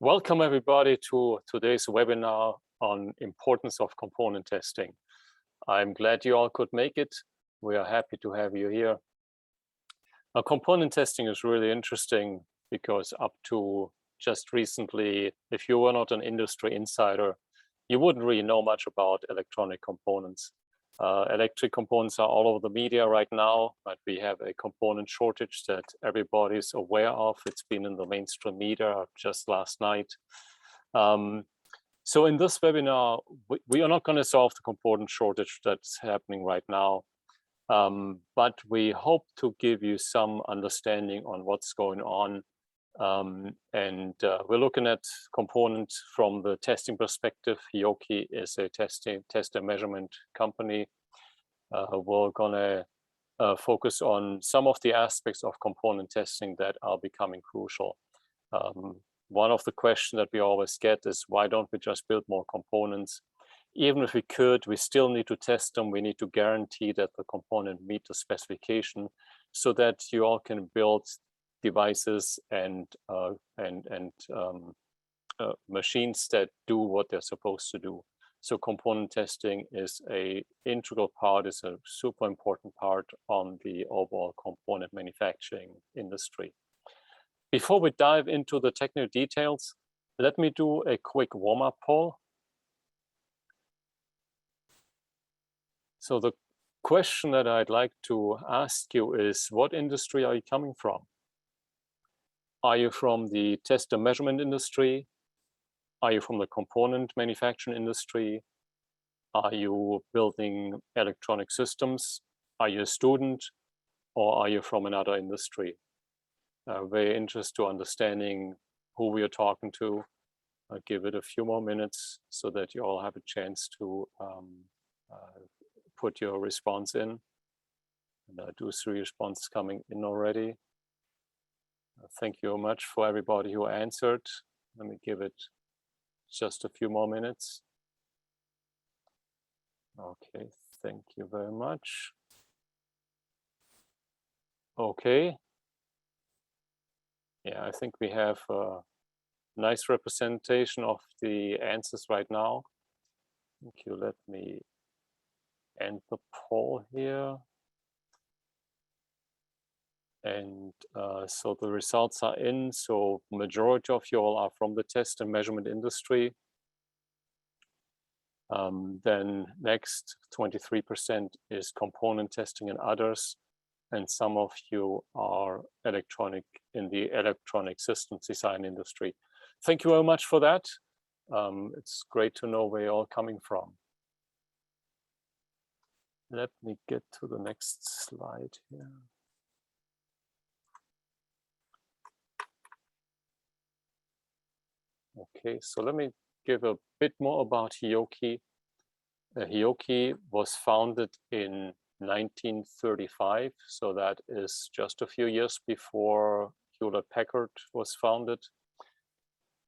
Welcome everybody to today's webinar on importance of component testing. I'm glad you all could make it. We are happy to have you here. Now, component testing is really interesting because up to just recently, if you were not an industry insider, you wouldn't really know much about electronic components. Electric components are all over the media right now, but we have a component shortage that everybody's aware of. It's been in the mainstream media just last night. So in this webinar, we are not going to solve the component shortage that's happening right now, but we hope to give you some understanding on what's going on. We're looking at components from the testing perspective. Hioki is a test and measurement company. We're gonna focus on some of the aspects of component testing that are becoming crucial. One of the questions that we always get is, why don't we just build more components? Even if we could, we still need to test them. We need to guarantee that the component meet the specification so that you all can build devices and machines that do what they're supposed to do. So component testing is an integral part, is a super important part on the overall component manufacturing industry. Before we dive into the technical details, let me do a quick warm-up poll. So the question that I'd like to ask you is, what industry are you coming from? Are you from the test and measurement industry? Are you from the component manufacturing industry? Are you building electronic systems? Are you a student? Or are you from another industry? Very interested to understanding who we are talking to. I'll give it a few more minutes so that you all have a chance to put your response in. And I do see responses coming in already. Thank you very much for everybody who answered. Let me give it just a few more minutes. Okay, thank you very much. Okay. Yeah, I think we have a nice representation of the answers right now. Thank you. Let me end the poll here. And so the results are in. So majority of you all are from the test and measurement industry. Then next 23% is component testing and others. And some of you are in the electronic systems design industry. Thank you very much for that. It's great to know where you're all coming from. Let me get to the next slide here. Okay, so let me give a bit more about Hioki. Hioki was founded in 1935, so that is just a few years before Hewlett-Packard was founded.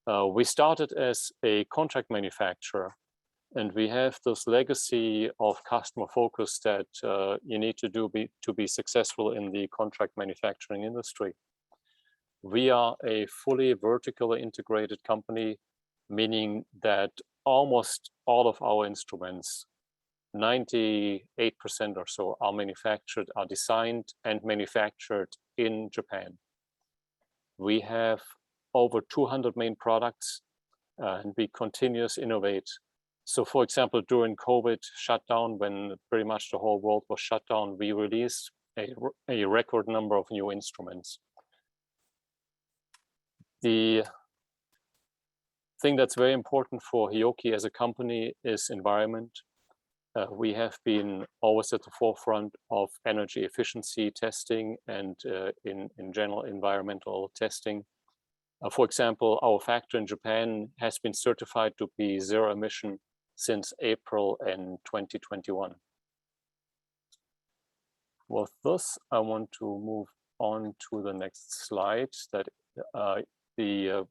We started as a contract manufacturer, and we have this legacy of customer focus that you need to do to be successful in the contract manufacturing industry. We are a fully vertically integrated company, meaning that almost all of our instruments, 98% or so, are designed and manufactured in Japan. We have over 200 main products, and we continuously innovate. So for example, during COVID shutdown, when pretty much the whole world was shut down, we released a record number of new instruments. The thing that's very important for Hioki as a company is environment. We have been always at the forefront of energy efficiency testing and in general environmental testing. For example, our factory in Japan has been certified to be zero emission since April in 2021. With this, I want to move on to the next slide. That the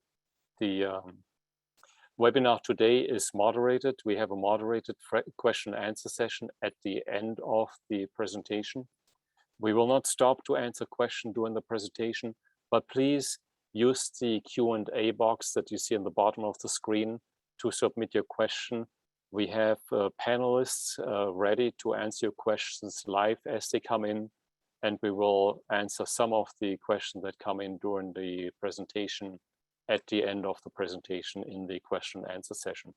webinar today is moderated. We have a moderated question and answer session at the end of the presentation. We will not stop to answer questions during the presentation, but please use the Q&A box that you see in the bottom of the screen to submit your question. We have panelists ready to answer your questions live as they come in, and we will answer some of the questions that come in during the presentation at the end of the presentation in the question and answer session.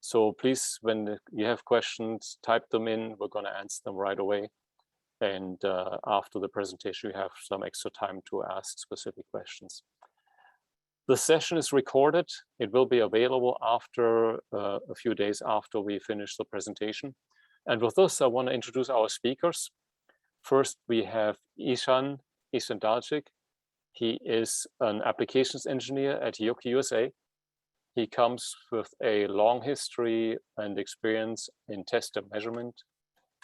So please, when you have questions, type them in. We're going to answer them right away. And after the presentation, you have some extra time to ask specific questions. The session is recorded. It will be available after a few days after we finish the presentation. And with this, I want to introduce our speakers. First, we have Ishan Dalcik. He is an applications engineer at Hioki USA. He comes with a long history and experience in test and measurement.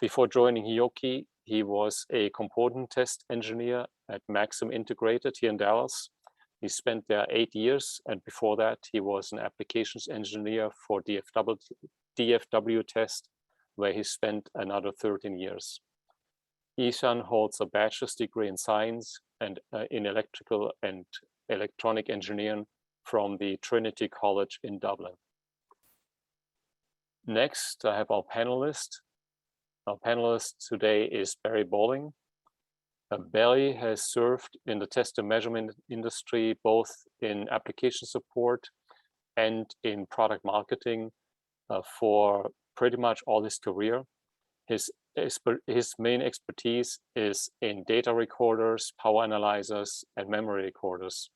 Before joining Hioki, he was a component test engineer at Maxim Integrated here in Dallas. He spent there 8 years, and before that, he was an applications engineer for DFW Test, where he spent another 13 years. Ishan holds a bachelor's degree in science and in electrical and electronic engineering from the Trinity College in Dublin. Next, I have our panelist. Our panelist today is Barry Bowling. Barry has served in the test and measurement industry, both in application support and in product marketing for pretty much all his career. His main expertise is in data recorders, power analyzers, and memory recorders.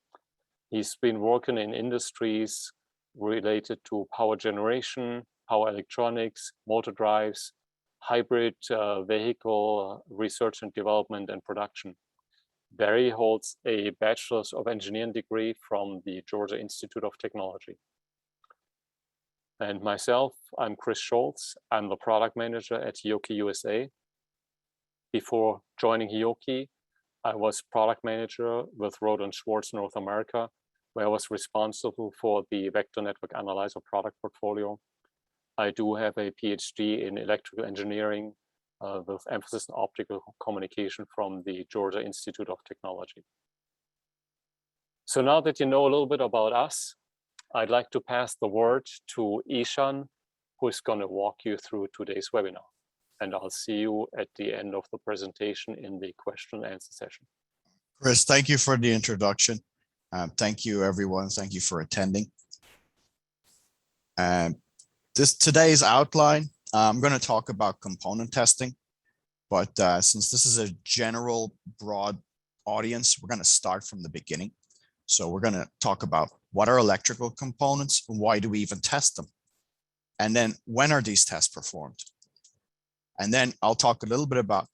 He's been working in industries related to power generation, power electronics, motor drives, hybrid vehicle research and development and production. Barry holds a Bachelor's of Engineering degree from the Georgia Institute of Technology. And myself, I'm Chris Schultz. I'm the product manager at Hioki USA. Before joining Hioki, I was product manager with Rohde & Schwarz North America, where I was responsible for the vector network analyzer product portfolio. I do have a PhD in electrical engineering with emphasis in optical communication from the Georgia Institute of Technology. So now that you know a little bit about us, I'd like to pass the word to Ishan, who is going to walk you through today's webinar. And I'll see you at the end of the presentation in the question and answer session. Chris, thank you for the introduction. Thank you, everyone. Thank you for attending. Today's outline, I'm going to talk about component testing, but since this is a general, broad audience, we're going to start from the beginning. So we're going to talk about what are electrical components and why do we even test them? And then when are these tests performed? And then I'll talk a little bit about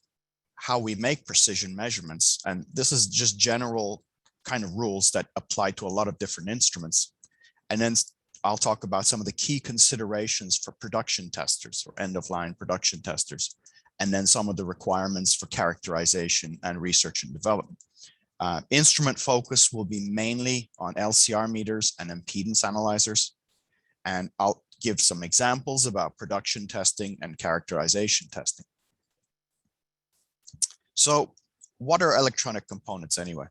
how we make precision measurements. And this is just general kind of rules that apply to a lot of different instruments. And then I'll talk about some of the key considerations for production testers or end-of-line production testers, and then some of the requirements for characterization and research and development. Instrument focus will be mainly on LCR meters and impedance analyzers. And I'll give some examples about production testing and characterization testing. So what are electronic components anyway?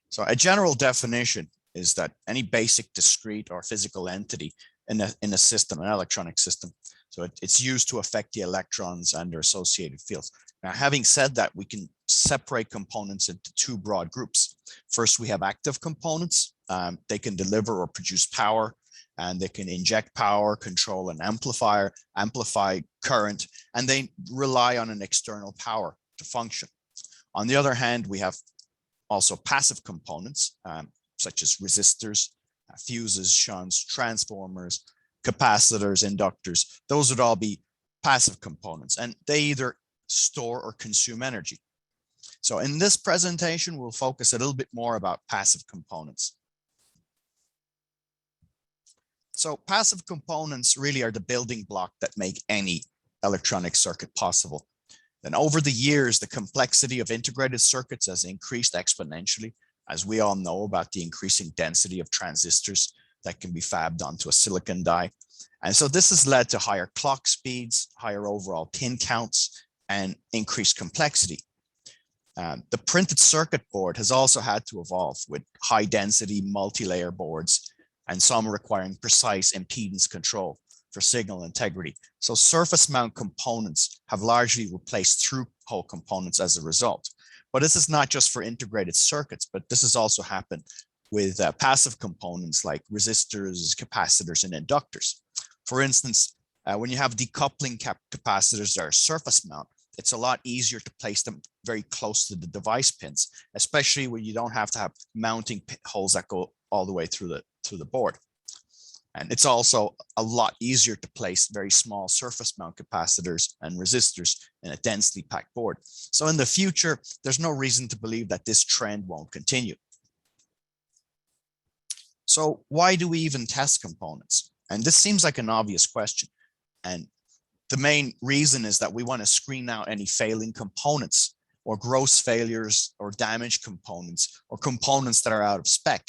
So a general definition is that any basic discrete or physical entity in a system, an electronic system. So it's used to affect the electrons and their associated fields. Now, having said that, we can separate components into two broad groups. First, we have active components. They can deliver or produce power, and they can inject power, control and amplify current, and they rely on an external power to function. On the other hand, we have also passive components, such as resistors, fuses, shunts, transformers, capacitors, inductors. Those would all be passive components, and they either store or consume energy. So in this presentation, we'll focus a little bit more about passive components. So passive components really are the building block that make any electronic circuit possible. Then over the years, the complexity of integrated circuits has increased exponentially, as we all know about the increasing density of transistors that can be fabbed onto a silicon die. And so this has led to higher clock speeds, higher overall pin counts, and increased complexity. The printed circuit board has also had to evolve with high density multi-layer boards, and some requiring precise impedance control for signal integrity. So surface mount components have largely replaced through-hole components as a result. But this is not just for integrated circuits, but this has also happened with passive components like resistors, capacitors, and inductors. For instance, when you have decoupling capacitors that are surface mount, it's a lot easier to place them very close to the device pins, especially when you don't have to have mounting holes that go all the way through the board. And it's also a lot easier to place very small surface mount capacitors and resistors in a densely packed board. So in the future, there's no reason to believe that this trend won't continue. So why do we even test components? And this seems like an obvious question. And the main reason is that we want to screen out any failing components or gross failures or damaged components or components that are out of spec.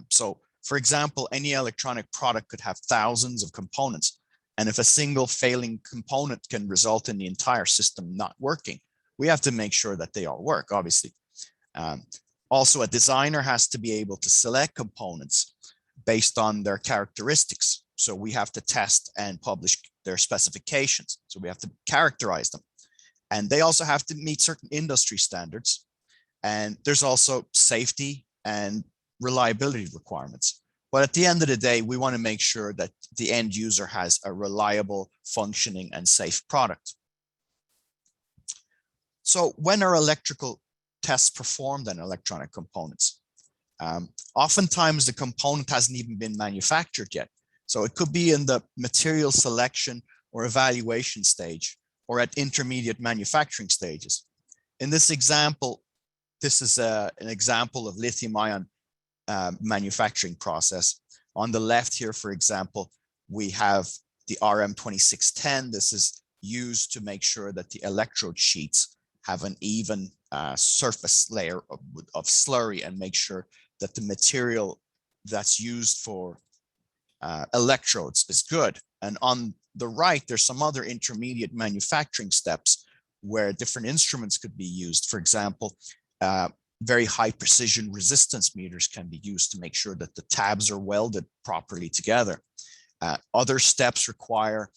So for example, any electronic product could have thousands of components. And if a single failing component can result in the entire system not working, we have to make sure that they all work, obviously. Also, a designer has to be able to select components based on their characteristics. So we have to test and publish their specifications. So we have to characterize them. And they also have to meet certain industry standards. And there's also safety and reliability requirements. But at the end of the day, we want to make sure that the end user has a reliable, functioning, and safe product. So when are electrical tests performed on electronic components? Oftentimes the component hasn't even been manufactured yet. So it could be in the material selection or evaluation stage, or at intermediate manufacturing stages. In this example, this is an example of lithium-ion manufacturing process. On the left here, for example, we have the RM2610. This is used to make sure that the electrode sheets have an even surface layer of slurry and make sure that the material that's used for electrodes is good. And on the right, there's some other intermediate manufacturing steps where different instruments could be used. For example, very high precision resistance meters can be used to make sure that the tabs are welded properly together. Other steps require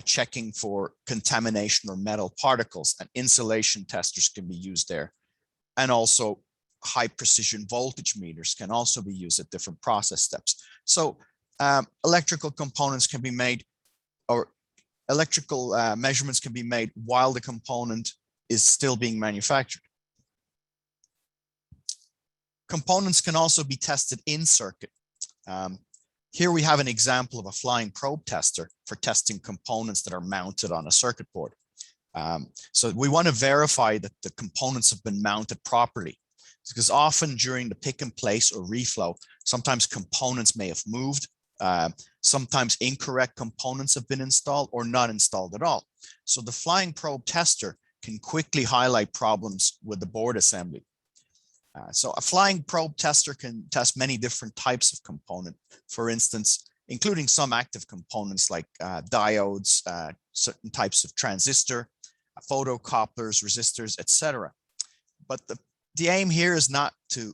checking for contamination or metal particles, and insulation testers can be used there. And also high precision voltage meters can also be used at different process steps. So electrical components can be made, or electrical measurements can be made while the component is still being manufactured. Components can also be tested in circuit. Here we have an example of a flying probe tester for testing components that are mounted on a circuit board. So we want to verify that the components have been mounted properly, because often during the pick and place or reflow, sometimes components may have moved. Sometimes incorrect components have been installed or not installed at all. So the flying probe tester can quickly highlight problems with the board assembly. So a flying probe tester can test many different types of component, for instance, including some active components like diodes, certain types of transistor, photocouplers, resistors, etc. But the aim here is not to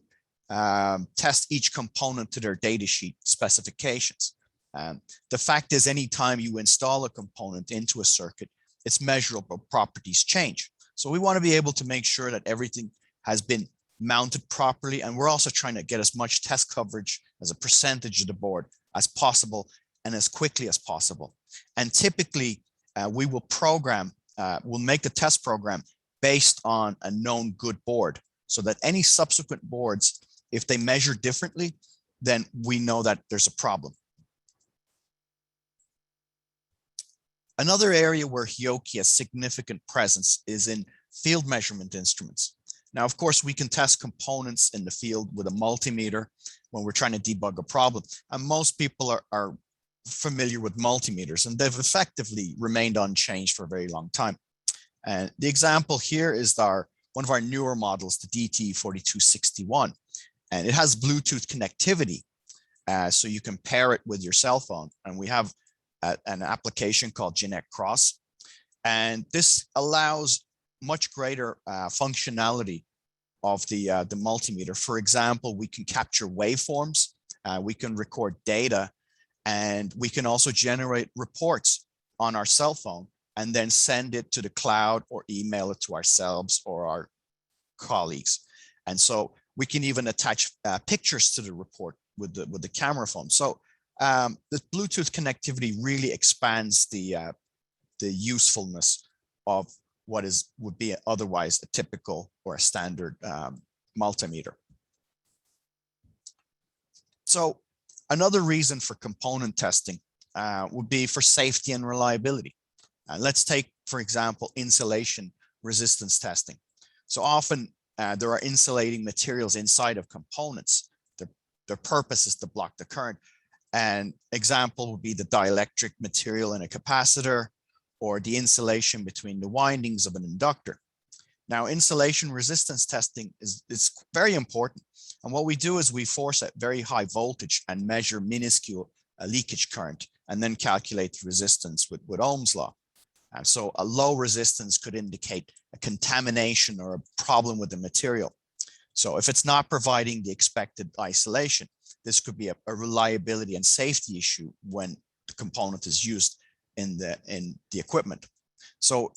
test each component to their datasheet specifications. The fact is, anytime you install a component into a circuit, its measurable properties change. So we want to be able to make sure that everything has been mounted properly, and we're also trying to get as much test coverage as a percentage of the board as possible and as quickly as possible. And typically, we will program, we'll make the test program based on a known good board, so that any subsequent boards, if they measure differently, then we know that there's a problem. Another area where Hioki has significant presence is in field measurement instruments. Now, of course, we can test components in the field with a multimeter when we're trying to debug a problem. And most people are familiar with multimeters, and they've effectively remained unchanged for a very long time. And the example here is one of our newer models, the DT4261. And it has Bluetooth connectivity, so you can pair it with your cell phone. And we have an application called Genet Cross. And this allows much greater functionality of the multimeter. For example, we can capture waveforms, we can record data, and we can also generate reports on our cell phone and then send it to the cloud or email it to ourselves or our colleagues. And so we can even attach pictures to the report with the camera phone. So the Bluetooth connectivity really expands the usefulness of what would be otherwise a typical or a standard multimeter. So another reason for component testing would be for safety and reliability. Let's take, for example, insulation resistance testing. So often there are insulating materials inside of components. Their purpose is to block the current. An example would be the dielectric material in a capacitor, or the insulation between the windings of an inductor. Now, insulation resistance testing is very important. And what we do is we force at very high voltage and measure minuscule leakage current, and then calculate the resistance with Ohm's law. And so a low resistance could indicate a contamination or a problem with the material. So if it's not providing the expected isolation, this could be a reliability and safety issue when the component is used in the equipment. So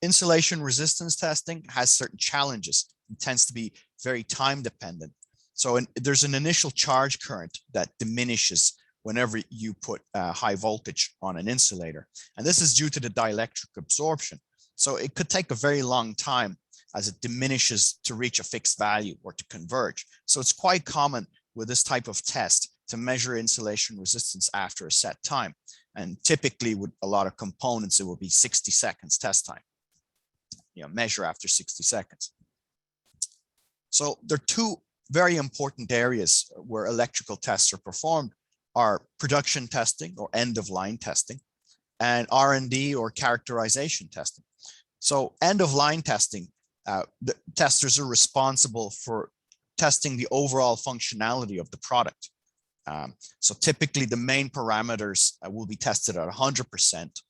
insulation resistance testing has certain challenges. It tends to be very time dependent. So there's an initial charge current that diminishes whenever you put high voltage on an insulator. And this is due to the dielectric absorption. So it could take a very long time as it diminishes to reach a fixed value or to converge. So it's quite common with this type of test to measure insulation resistance after a set time. And typically with a lot of components, it will be 60 seconds test time. Measure after 60 seconds. So there are two very important areas where electrical tests are performed are production testing or end of line testing, and R&D or characterization testing. So end of line testing, the testers are responsible for testing the overall functionality of the product. So typically the main parameters will be tested at 100%,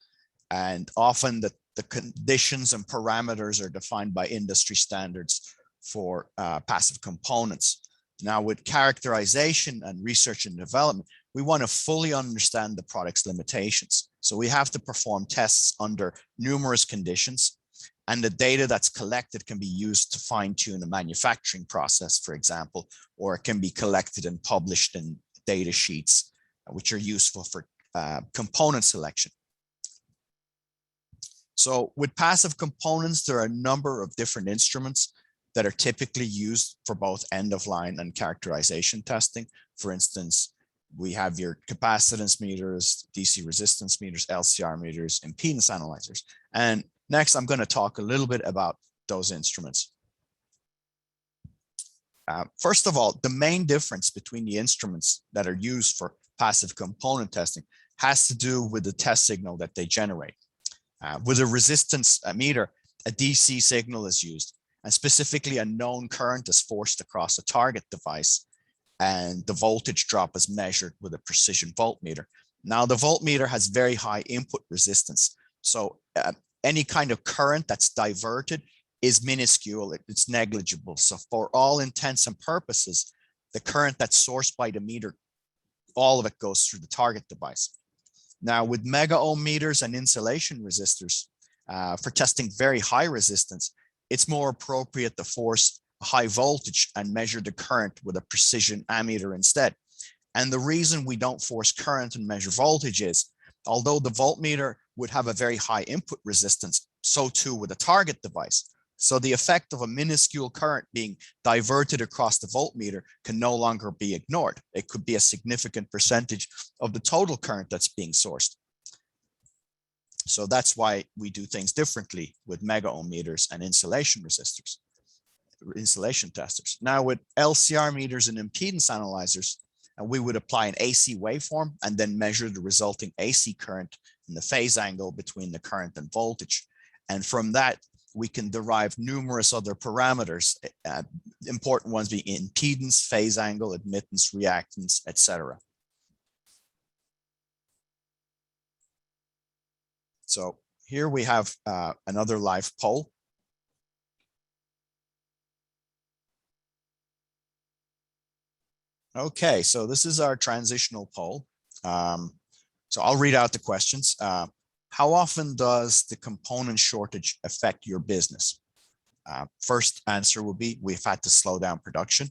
and often the conditions and parameters are defined by industry standards for passive components. Now with characterization and research and development, we want to fully understand the product's limitations. So we have to perform tests under numerous conditions, and the data that's collected can be used to fine-tune the manufacturing process, for example, or it can be collected and published in data sheets, which are useful for component selection. So with passive components, there are a number of different instruments that are typically used for both end-of-line and characterization testing. For instance, we have your capacitance meters, DC resistance meters, LCR meters, impedance analyzers. And next, I'm going to talk a little bit about those instruments. First of all, the main difference between the instruments that are used for passive component testing has to do with the test signal that they generate. With a resistance meter, a DC signal is used, and specifically a known current is forced across a target device, and the voltage drop is measured with a precision voltmeter. Now, the voltmeter has very high input resistance, so any kind of current that's diverted is minuscule, it's negligible. So for all intents and purposes, the current that's sourced by the meter, all of it goes through the target device. Now with mega ohm meters and insulation resistors, for testing very high resistance, it's more appropriate to force a high voltage and measure the current with a precision ammeter instead. And the reason we don't force current and measure voltage is, although the voltmeter would have a very high input resistance, so too with a target device. So the effect of a minuscule current being diverted across the voltmeter can no longer be ignored. It could be a significant percentage of the total current that's being sourced. So that's why we do things differently with mega ohm meters and insulation resistors, insulation testers. Now with LCR meters and impedance analyzers, we would apply an AC waveform and then measure the resulting AC current and the phase angle between the current and voltage. And from that, we can derive numerous other parameters, important ones being impedance, phase angle, admittance, reactance, etc. So here we have another live poll. Okay, so this is our transitional poll. So I'll read out the questions. How often does the component shortage affect your business? First answer will be we've had to slow down production.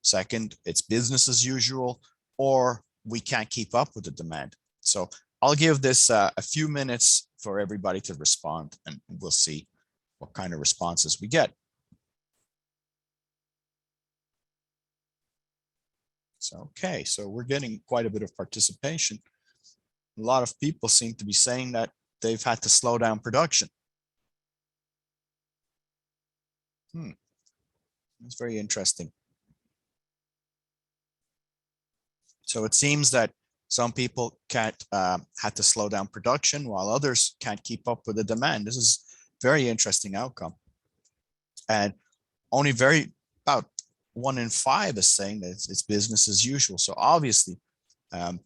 Second, it's business as usual, or we can't keep up with the demand. So I'll give this a few minutes for everybody to respond, and we'll see what kind of responses we get. So, okay, so we're getting quite a bit of participation. A lot of people seem to be saying that they've had to slow down production. It's very interesting. So it seems that some people can't had to slow down production while others can't keep up with the demand. This is very interesting outcome. And only about 1 in 5 is saying that it's business as usual. So obviously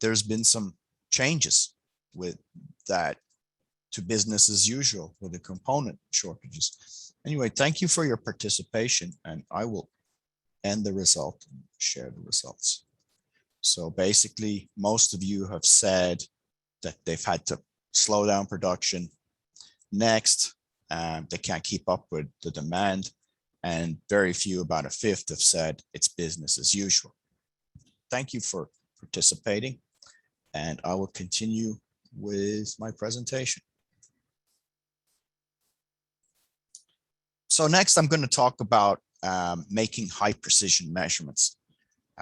there's been some changes with that to business as usual with the component shortages. Anyway, thank you for your participation, and I will end the result and share the results. So basically, most of you have said that they've had to slow down production. Next, they can't keep up with the demand. And very few, about a fifth, have said it's business as usual. Thank you for participating. And I will continue with my presentation. So next, I'm going to talk about making high precision measurements.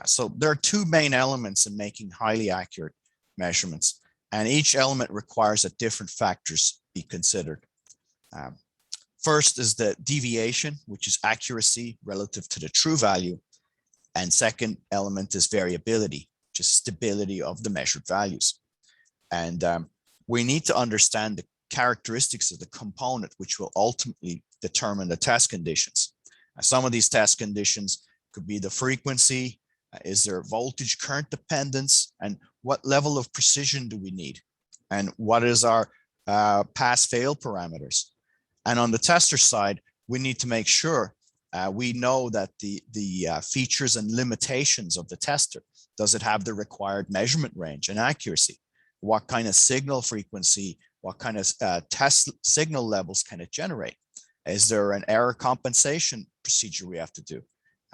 So there are 2 main elements in making highly accurate measurements, and each element requires that different factors be considered. First is the deviation, which is accuracy relative to the true value. And second element is variability, which is stability of the measured values. And we need to understand the characteristics of the component, which will ultimately determine the test conditions. Some of these test conditions could be the frequency, is there voltage current dependence, and what level of precision do we need? And what is our pass-fail parameters? And on the tester side, we need to make sure we know that the features and limitations of the tester. Does it have the required measurement range and accuracy? What kind of signal frequency, what kind of test signal levels can it generate? Is there an error compensation procedure we have to do?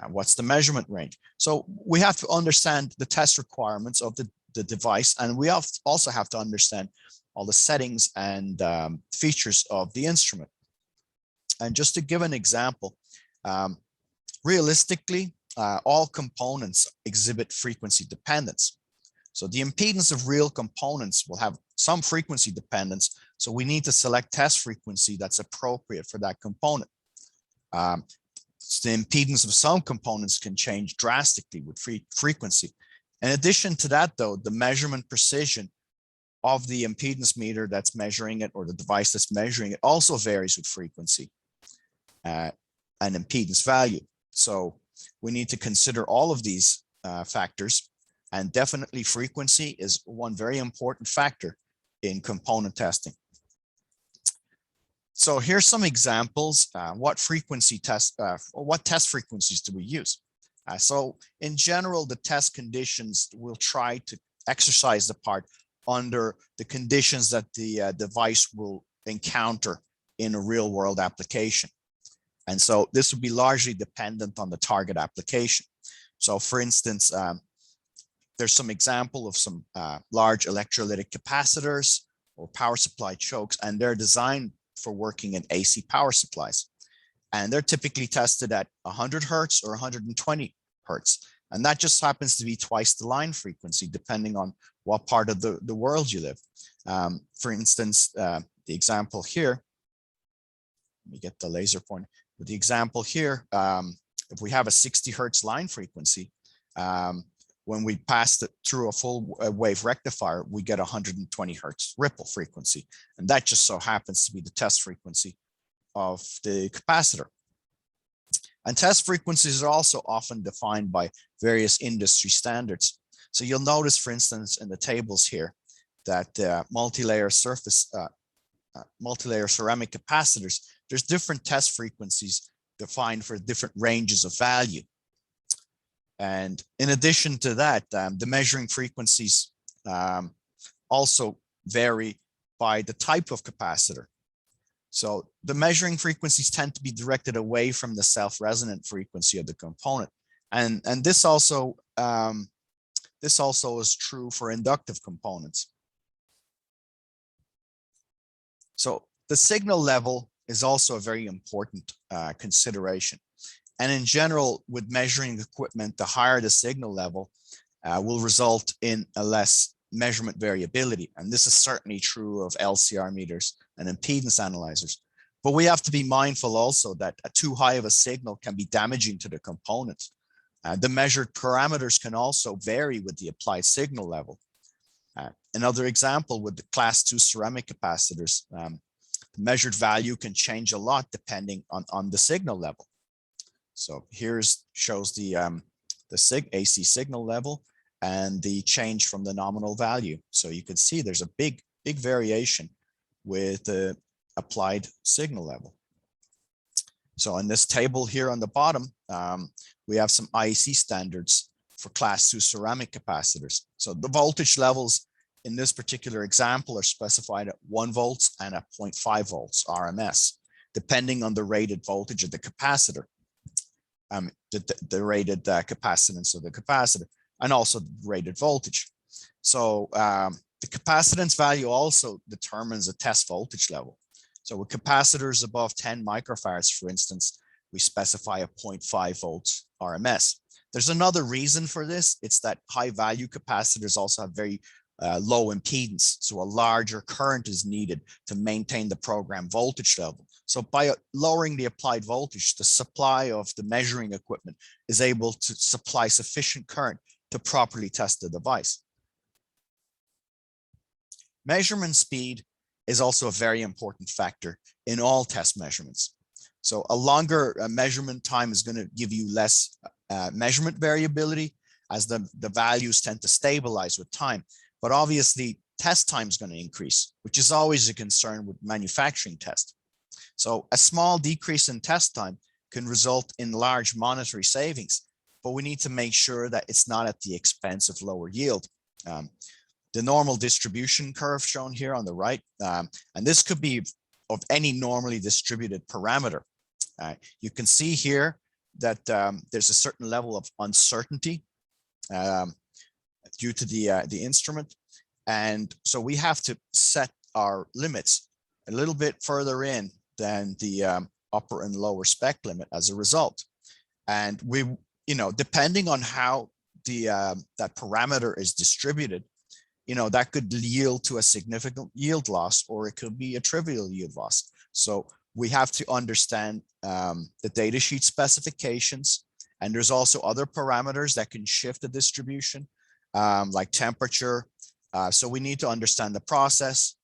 What's the measurement range? So we have to understand the test requirements of the device, and we also have to understand all the settings and features of the instrument. And just to give an example, realistically, all components exhibit frequency dependence. So the impedance of real components will have some frequency dependence. So we need to select test frequency that's appropriate for that component. The impedance of some components can change drastically with frequency. In addition to that, though, the measurement precision of the impedance meter that's measuring it, or the device that's measuring it, also varies with frequency and impedance value. So we need to consider all of these factors, and definitely frequency is one very important factor in component testing. So here's some examples. What test frequencies do we use? So in general, the test conditions will try to exercise the part under the conditions that the device will encounter in a real world application. And so this would be largely dependent on the target application. So for instance, there's some example of some large electrolytic capacitors or power supply chokes, and they're designed for working in AC power supplies. And they're typically tested at 100 Hertz or 120 Hertz. And that just happens to be twice the line frequency, depending on what part of the world you live. For instance, the example here, let me get the laser pointer. With the example here, if we have a 60 Hertz line frequency, when we pass it through a full wave rectifier, we get 120 Hertz ripple frequency. And that just so happens to be the test frequency of the capacitor. And test frequencies are also often defined by various industry standards. So you'll notice, for instance, in the tables here, that multi-layer ceramic capacitors, there's different test frequencies defined for different ranges of value. And in addition to that, the measuring frequencies also vary by the type of capacitor. So the measuring frequencies tend to be directed away from the self-resonant frequency of the component. And this also is true for inductive components. So the signal level is also a very important consideration. And in general, with measuring equipment, the higher the signal level will result in a less measurement variability. And this is certainly true of LCR meters and impedance analyzers. But we have to be mindful also that too high of a signal can be damaging to the component. The measured parameters can also vary with the applied signal level. Another example with the class 2 ceramic capacitors, the measured value can change a lot depending on the signal level. So shows the AC signal level and the change from the nominal value. So you can see there's a big variation with the applied signal level. So in this table here on the bottom, we have some IEC standards for class 2 ceramic capacitors. So the voltage levels in this particular example are specified at 1 volts and at 0.5 volts RMS, depending on the rated voltage of the capacitor. The rated capacitance of the capacitor, and also the rated voltage. So the capacitance value also determines the test voltage level. So with capacitors above 10 microfarads, for instance, we specify a 0.5 volts RMS. There's another reason for this. It's that high value capacitors also have very low impedance. So a larger current is needed to maintain the program voltage level. So by lowering the applied voltage, the supply of the measuring equipment is able to supply sufficient current to properly test the device. Measurement speed is also a very important factor in all test measurements. So a longer measurement time is going to give you less measurement variability, as the values tend to stabilize with time. But obviously, test time is going to increase, which is always a concern with manufacturing tests. So a small decrease in test time can result in large monetary savings, but we need to make sure that it's not at the expense of lower yield. The normal distribution curve shown here on the right, and this could be of any normally distributed parameter. You can see here that there's a certain level of uncertainty due to the instrument. And so we have to set our limits a little bit further in than the upper and lower spec limit as a result. And we, depending on how that parameter is distributed, that could yield to a significant yield loss, or it could be a trivial yield loss. So we have to understand the datasheet specifications, and there's also other parameters that can shift the distribution, like temperature. So we need to understand the process,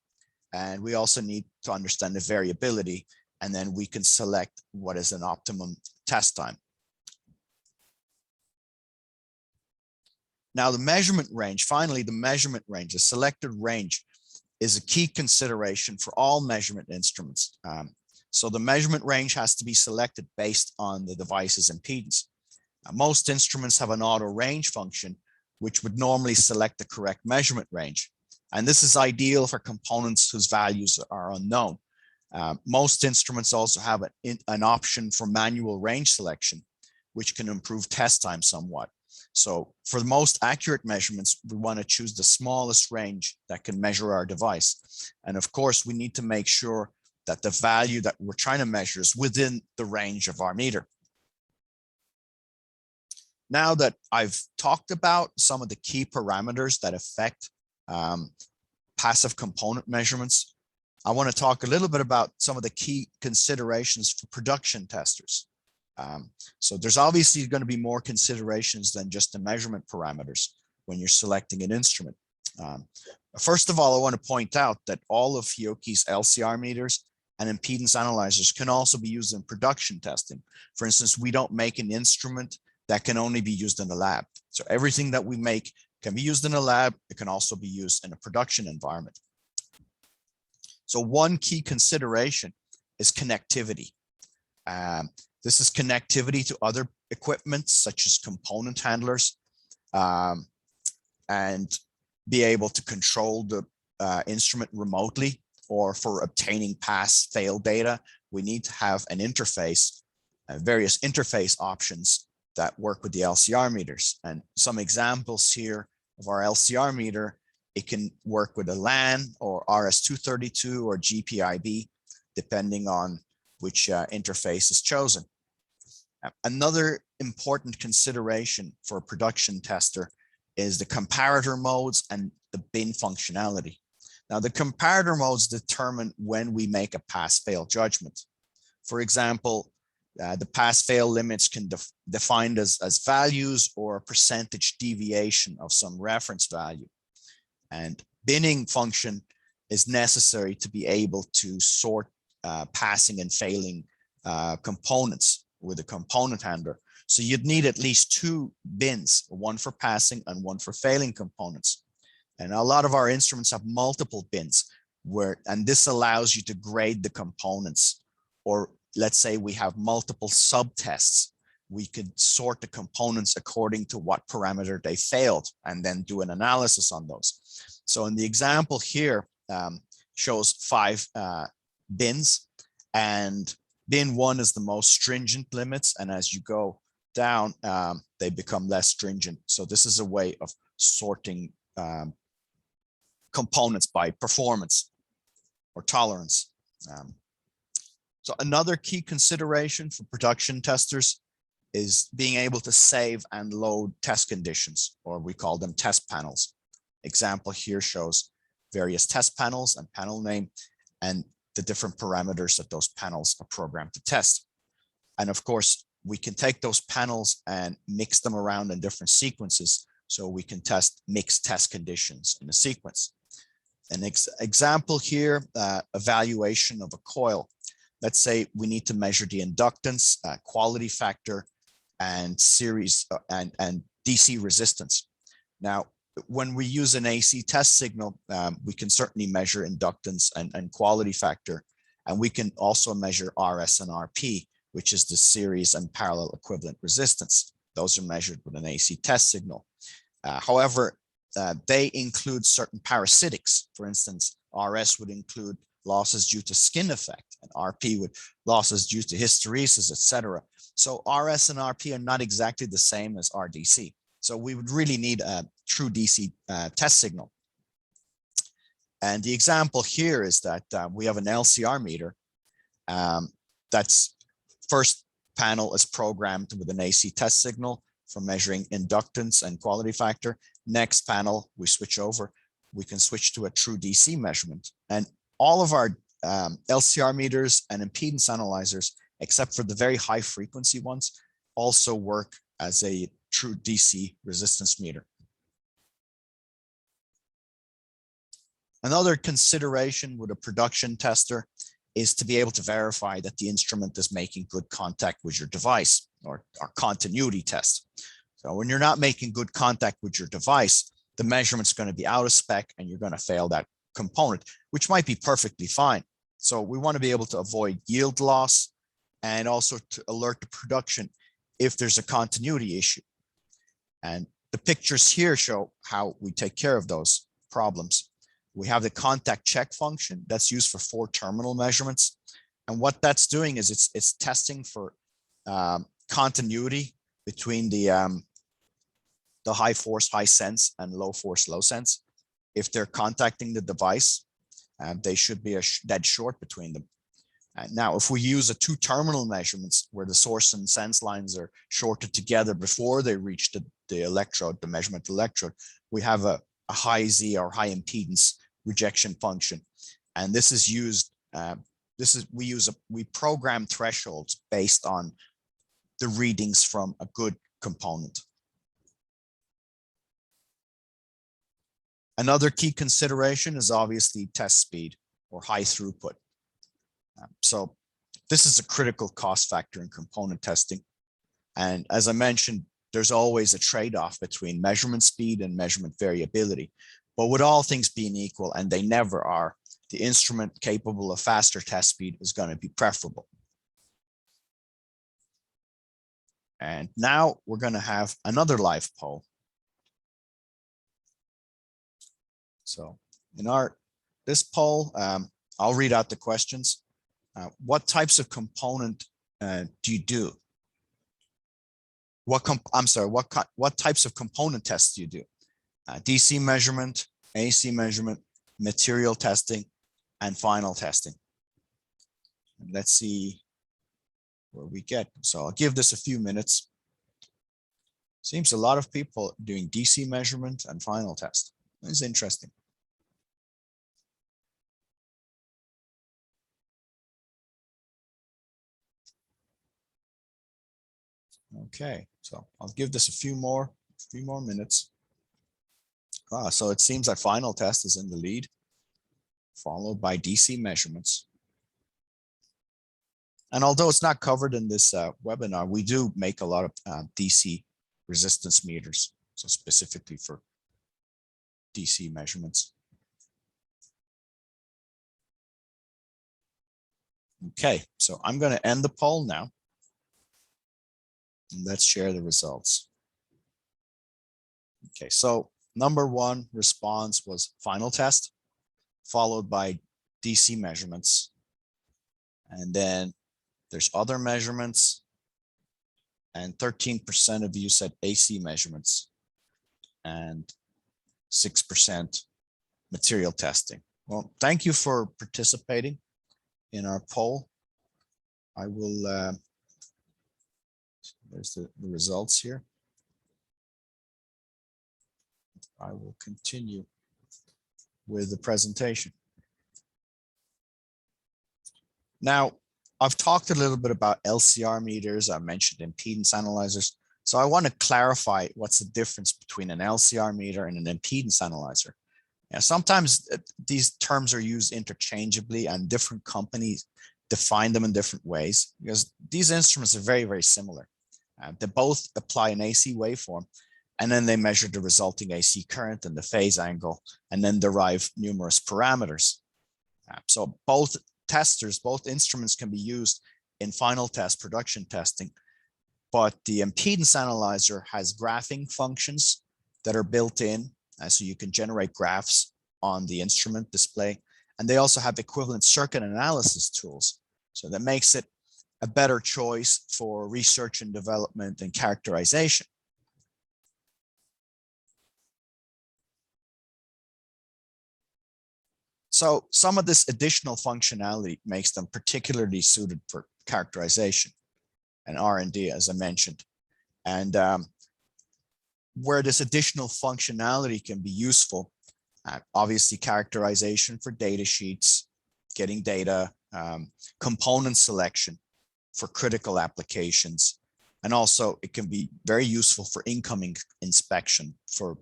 and we also need to understand the variability, and then we can select what is an optimum test time. Now the measurement range, finally, the measurement range, the selected range is a key consideration for all measurement instruments. So the measurement range has to be selected based on the device's impedance. Most instruments have an auto range function, which would normally select the correct measurement range. And this is ideal for components whose values are unknown. Most instruments also have an option for manual range selection, which can improve test time somewhat. So for the most accurate measurements, we want to choose the smallest range that can measure our device. And of course, we need to make sure that the value that we're trying to measure is within the range of our meter. Now that I've talked about some of the key parameters that affect passive component measurements, I want to talk a little bit about some of the key considerations for production testers. So there's obviously going to be more considerations than just the measurement parameters when you're selecting an instrument. First of all, I want to point out that all of Hioki's LCR meters and impedance analyzers can also be used in production testing. For instance, we don't make an instrument that can only be used in the lab. So everything that we make can be used in a lab. It can also be used in a production environment. So one key consideration is connectivity. This is connectivity to other equipment, such as component handlers, and be able to control the instrument remotely, or for obtaining pass-fail data, we need to have an interface, various interface options that work with the LCR meters. And some examples here of our LCR meter, it can work with a LAN or RS-232 or GPIB, depending on which interface is chosen. Another important consideration for a production tester is the comparator modes and the bin functionality. Now, the comparator modes determine when we make a pass-fail judgment. For example, the pass-fail limits can defined as values or a percentage deviation of some reference value. And binning function is necessary to be able to sort passing and failing components with a component handler. So you'd need at least 2 bins, one for passing and one for failing components. And a lot of our instruments have multiple bins, and this allows you to grade the components. Or let's say we have multiple sub-tests. We could sort the components according to what parameter they failed and then do an analysis on those. So in the example here, shows 5 bins, and bin 1 is the most stringent limits. And as you go down, they become less stringent. So this is a way of sorting components by performance or tolerance. So another key consideration for production testers is being able to save and load test conditions, or we call them test panels. Example here shows various test panels and panel name and the different parameters that those panels are programmed to test. And of course, we can take those panels and mix them around in different sequences, so we can test mixed test conditions in a sequence. An example here, evaluation of a coil. Let's say we need to measure the inductance, quality factor, and series and DC resistance. Now, when we use an AC test signal, we can certainly measure inductance and quality factor, and we can also measure RS and RP, which is the series and parallel equivalent resistance. Those are measured with an AC test signal. However, they include certain parasitics. For instance, RS would include losses due to skin effect, and RP with losses due to hysteresis, etc. So RS and RP are not exactly the same as RDC. So we would really need a true DC test signal. And the example here is that we have an LCR meter that's first panel is programmed with an AC test signal for measuring inductance and quality factor. Next panel, we switch over, we can switch to a true DC measurement. And all of our LCR meters and impedance analyzers, except for the very high frequency ones, also work as a true DC resistance meter. Another consideration with a production tester is to be able to verify that the instrument is making good contact with your device, or our continuity test. So when you're not making good contact with your device, the measurement's going to be out of spec and you're going to fail that component, which might be perfectly fine. So we want to be able to avoid yield loss and also to alert the production if there's a continuity issue. And the pictures here show how we take care of those problems. We have the contact check function that's used for 4 terminal measurements. And what that's doing is it's testing for continuity between the high force, high sense and low force, low sense. If they're contacting the device, they should be a dead short between them. Now, if we use a 2 terminal measurements where the source and sense lines are shorted together before they reach the electrode, the measurement electrode, we have a high Z or high impedance rejection function. And this is used, we program thresholds based on the readings from a good component. Another key consideration is obviously test speed or high throughput. So this is a critical cost factor in component testing. And as I mentioned, there's always a trade-off between measurement speed and measurement variability. But with all things being equal, and they never are, the instrument capable of faster test speed is going to be preferable. And now we're going to have another live poll. So in this poll, I'll read out the questions. What types of component do you do? What types of component tests do you do? DC measurement, AC measurement, material testing, and final testing. And let's see where we get. So I'll give this a few minutes. Seems a lot of people doing DC measurement and final test. It's interesting. Okay, so I'll give this a few more minutes. So it seems that final test is in the lead, followed by DC measurements. And although it's not covered in this webinar, we do make a lot of DC resistance meters, so specifically for DC measurements. Okay, so I'm going to end the poll now. And let's share the results. Okay, so number one response was final test, followed by DC measurements. And then there's other measurements. And 13% of you said AC measurements. And 6% material testing. Well, thank you for participating in our poll. I will, there's the results here. I will continue with the presentation. Now, I've talked a little bit about LCR meters. I mentioned impedance analyzers. So I want to clarify what's the difference between an LCR meter and an impedance analyzer. Yeah, sometimes these terms are used interchangeably and different companies define them in different ways because these instruments are very, very similar. They both apply an AC waveform, and then they measure the resulting AC current and the phase angle, and then derive numerous parameters. So both instruments can be used in final test, production testing, but the impedance analyzer has graphing functions that are built in, so you can generate graphs on the instrument display, and they also have equivalent circuit analysis tools. So that makes it a better choice for research and development and characterization. So some of this additional functionality makes them particularly suited for characterization and R&D, as I mentioned. And where this additional functionality can be useful, obviously characterization for data sheets, getting data, component selection for critical applications. And also it can be very useful for incoming inspection for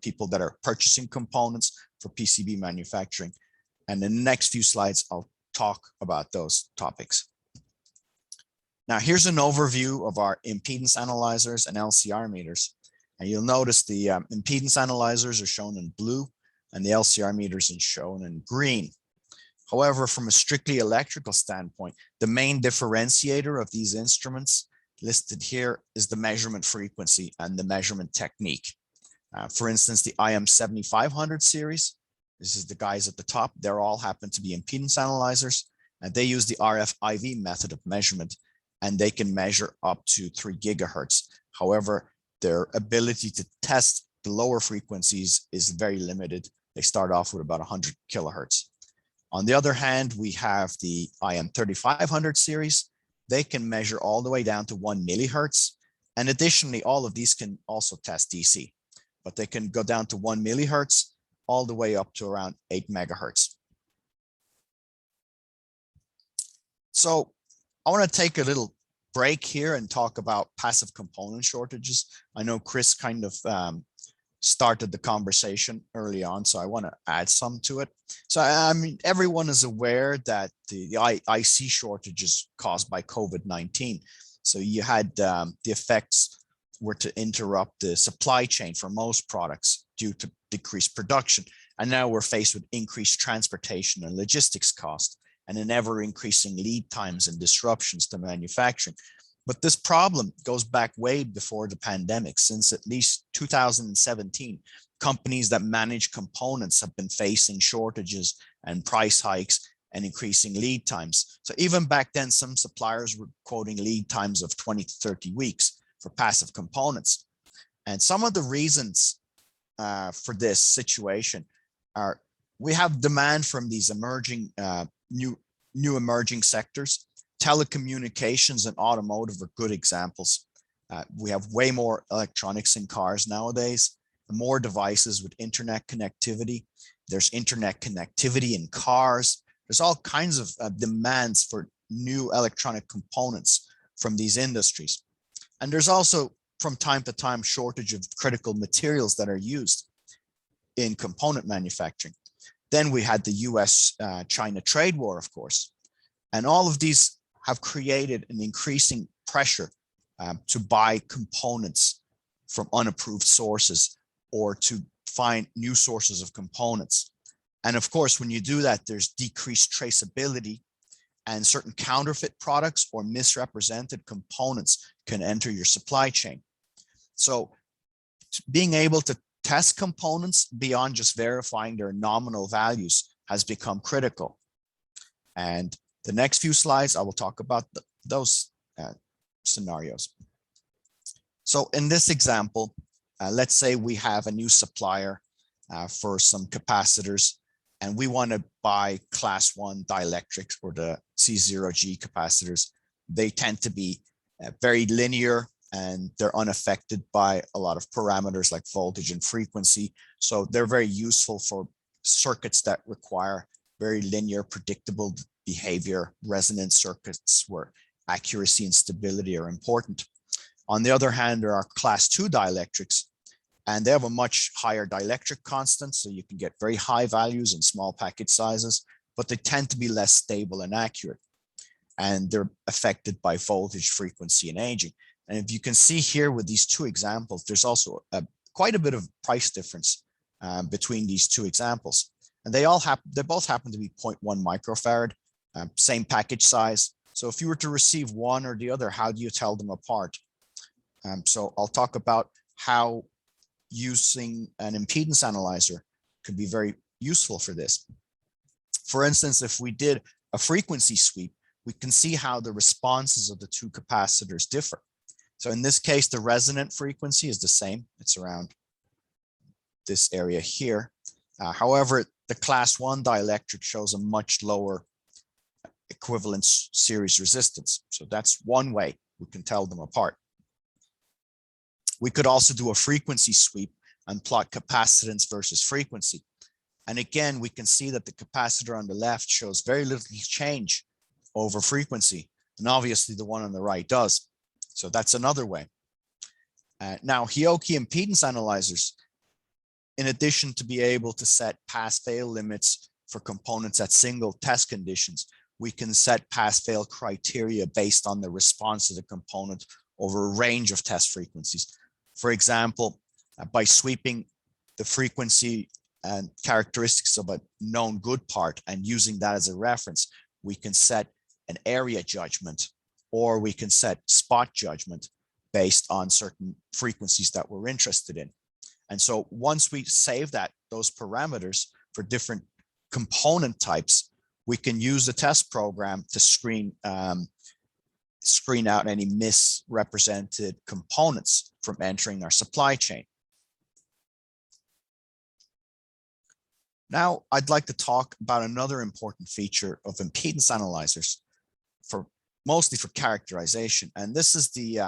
people that are purchasing components for PCB manufacturing. And in the next few slides, I'll talk about those topics. Now, here's an overview of our impedance analyzers and LCR meters. And you'll notice the impedance analyzers are shown in blue and the LCR meters are shown in green. However, from a strictly electrical standpoint, the main differentiator of these instruments listed here is the measurement frequency and the measurement technique. For instance, the IM 7500 series, this is the guys at the top, they all happen to be impedance analyzers, and they use the RFIV method of measurement, and they can measure up to 3 gigahertz. However, their ability to test the lower frequencies is very limited. They start off with about 100 kilohertz. On the other hand, we have the IM 3500 series. They can measure all the way down to 1 millihertz. And additionally, all of these can also test DC, but they can go down to 1 millihertz all the way up to around 8 megahertz. So I want to take a little break here and talk about passive component shortages. I know Chris kind of started the conversation early on, so I want to add some to it. So I mean, everyone is aware that the IC shortages caused by COVID-19. So you had the effects were to interrupt the supply chain for most products due to decreased production. And now we're faced with increased transportation and logistics costs and an ever increasing lead times and disruptions to manufacturing. But this problem goes back way before the pandemic. Since at least 2017, companies that manage components have been facing shortages and price hikes and increasing lead times. So even back then, some suppliers were quoting lead times of 20 to 30 weeks for passive components. And some of the reasons for this situation are we have demand from these emerging, new emerging sectors. Telecommunications and automotive are good examples. We have way more electronics in cars nowadays, more devices with internet connectivity. There's internet connectivity in cars. There's all kinds of demands for new electronic components from these industries. And there's also, from time to time, shortage of critical materials that are used in component manufacturing. Then we had the US-China trade war, of course. And all of these have created an increasing pressure to buy components from unapproved sources or to find new sources of components. And of course, when you do that, there's decreased traceability, and certain counterfeit products or misrepresented components can enter your supply chain. So being able to test components beyond just verifying their nominal values has become critical. And the next few slides, I will talk about those scenarios. So in this example, let's say we have a new supplier for some capacitors, and we want to buy class 1 dielectrics or the C0G capacitors. They tend to be very linear, and they're unaffected by a lot of parameters like voltage and frequency. So they're very useful for circuits that require very linear, predictable behavior, resonance circuits where accuracy and stability are important. On the other hand, there are class 2 dielectrics, and they have a much higher dielectric constant, so you can get very high values in small package sizes, but they tend to be less stable and accurate. And they're affected by voltage, frequency, and aging. And if you can see here with these two examples, there's also quite a bit of price difference between these two examples. And they both happen to be 0.1 microfarad, same package size. So if you were to receive one or the other, how do you tell them apart? So I'll talk about how using an impedance analyzer could be very useful for this. For instance, if we did a frequency sweep, we can see how the responses of the two capacitors differ. So in this case, the resonant frequency is the same. It's around this area here. However, the class 1 dielectric shows a much lower equivalence series resistance. So that's one way we can tell them apart. We could also do a frequency sweep and plot capacitance versus frequency. And again, we can see that the capacitor on the left shows very little change over frequency. And obviously the one on the right does. So that's another way. Now, Hioki impedance analyzers, in addition to be able to set pass-fail limits for components at single test conditions, we can set pass-fail criteria based on the response of the component over a range of test frequencies. For example, by sweeping the frequency and characteristics of a known good part and using that as a reference, we can set an area judgment, or we can set spot judgment based on certain frequencies that we're interested in. And so once we save those parameters for different component types, we can use the test program to screen out any misrepresented components from entering our supply chain. Now, I'd like to talk about another important feature of impedance analyzers, mostly for characterization, and this is the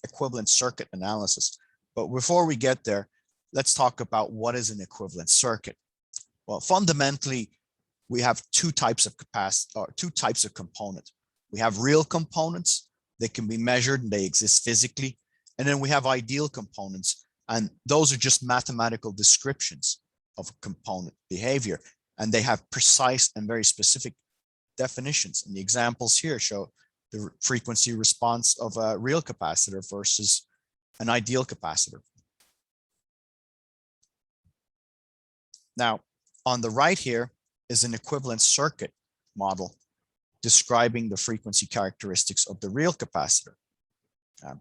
equivalent circuit analysis. But before we get there, let's talk about what is an equivalent circuit. Well, fundamentally, we have two types of components. We have real components. They can be measured and they exist physically. And then we have ideal components, and those are just mathematical descriptions of component behavior, and they have precise and very specific definitions. And the examples here show the frequency response of a real capacitor versus an ideal capacitor. Now, on the right here is an equivalent circuit model describing the frequency characteristics of the real capacitor. Um,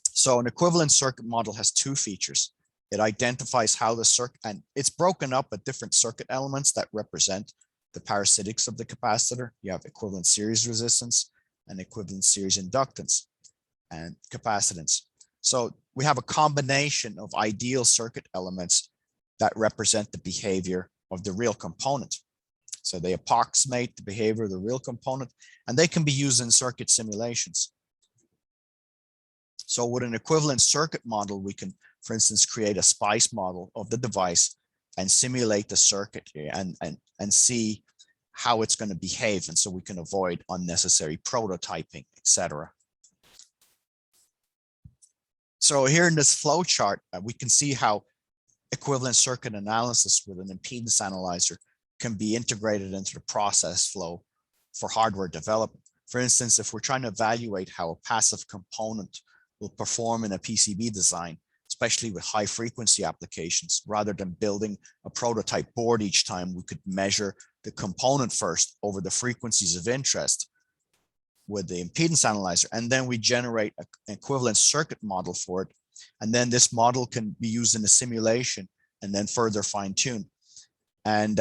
so an equivalent circuit model has two features. It identifies how the circuit, and it's broken up at different circuit elements that represent the parasitics of the capacitor. You have equivalent series resistance and equivalent series inductance and capacitance. So we have a combination of ideal circuit elements that represent the behavior of the real component. So they approximate the behavior of the real component, and they can be used in circuit simulations. So with an equivalent circuit model, we can, for instance, create a SPICE model of the device and simulate the circuit and see how it's going to behave. And so we can avoid unnecessary prototyping, etc. So here in this flow chart, we can see how equivalent circuit analysis with an impedance analyzer can be integrated into the process flow for hardware development. For instance, if we're trying to evaluate how a passive component will perform in a PCB design, especially with high frequency applications, rather than building a prototype board each time, we could measure the component first over the frequencies of interest with the impedance analyzer, and then we generate an equivalent circuit model for it. And then this model can be used in a simulation and then further fine-tune. And